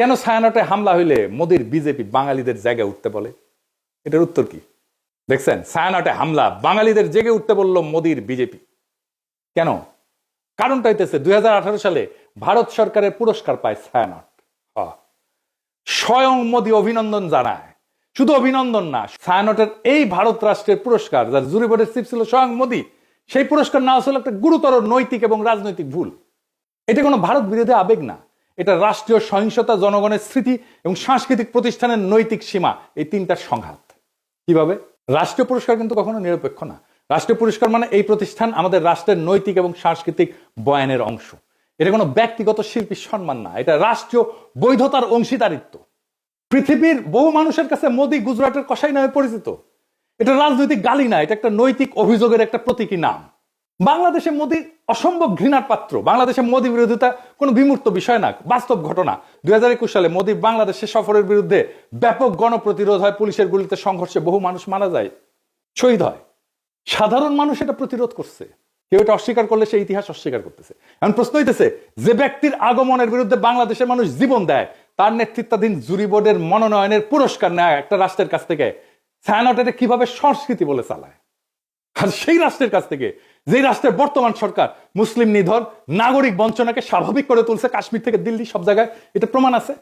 কেন ছায়ানটে হামলা হইলে মোদির বিজেপি বাঙালিদের জায়গায় উঠতে বলে? এটার উত্তর কি দেখছেন? ছায়ানটে হামলা বাঙালিদের জেগে উঠতে বলল মোদির বিজেপি। কেন? কারণটা হইতেছে 2018 সালে ভারত সরকারের পুরস্কার পায় ছায়ানট। স্বয়ং মোদি অভিনন্দন জানায়। শুধু অভিনন্দন না, ছায়ানটের এই ভারত রাষ্ট্রের পুরস্কার, যার জুরি বোর্ডের চিফ ছিল স্বয়ং মোদি, সেই পুরস্কার নেওয়া ছিল একটা গুরুতর নৈতিক এবং রাজনৈতিক ভুল। এটা কোনো ভারত বিরোধী আবেগ না, এটা রাষ্ট্রীয় সহিংসতা, জনগণের স্মৃতি এবং সাংস্কৃতিক প্রতিষ্ঠানের নৈতিক সীমা, এই তিনটার সংঘাত। কিভাবে? রাষ্ট্রীয় পুরস্কার কিন্তু কখনো নিরপেক্ষ না। রাষ্ট্রীয় পুরস্কার মানে এই প্রতিষ্ঠান আমাদের রাষ্ট্রের নৈতিক এবং সাংস্কৃতিক বয়ানের অংশ। এটা কোনো ব্যক্তিগত শিল্পীর সম্মান না, এটা রাষ্ট্রীয় বৈধতার অংশীদারিত্ব। পৃথিবীর বহু মানুষের কাছে মোদি গুজরাটের কসাই নামে পরিচিত। এটা রাজনৈতিক গালি না, এটা একটা নৈতিক অভিযোগের একটা প্রতীকী নাম। বাংলাদেশে মোদি অসম্ভব ঘৃণার পাত্র। বাংলাদেশে মোদি বিরোধিতা কোনো বিমূর্ত বিষয় না, বাস্তব ঘটনা। 2021 সালে মোদি বাংলাদেশে সফরের বিরুদ্ধে ব্যাপক গণপ্রতিরোধ হয়, পুলিশের গুলিতে সংঘর্ষে বহু মানুষ মারা যায়, শহীদ হয়। সাধারণ মানুষ এটা প্রতিরোধ করছে। কেউ এটা অস্বীকার করলে সে ইতিহাস অস্বীকার করতেছে। এখন প্রশ্ন হইতেছে, যে ব্যক্তির আগমনের বিরুদ্ধে বাংলাদেশের মানুষ জীবন দেয়, তার নেতৃত্বাধীন জুরি বোর্ডের মনোনয়নের পুরস্কার নেয় একটা রাষ্ট্রের কাছ থেকে, ছায়ানটের কিভাবে সংস্কৃতি বলে চালায়। আর সেই রাষ্ট্রের কাছ থেকে, যেই রাষ্ট্রের বর্তমান সরকার মুসলিম নিধন, নাগরিক বঞ্চনাকে স্বাভাবিক করে তুলছে, কাশ্মীর থেকে দিল্লি সব জায়গায় এটা প্রমাণ আছে।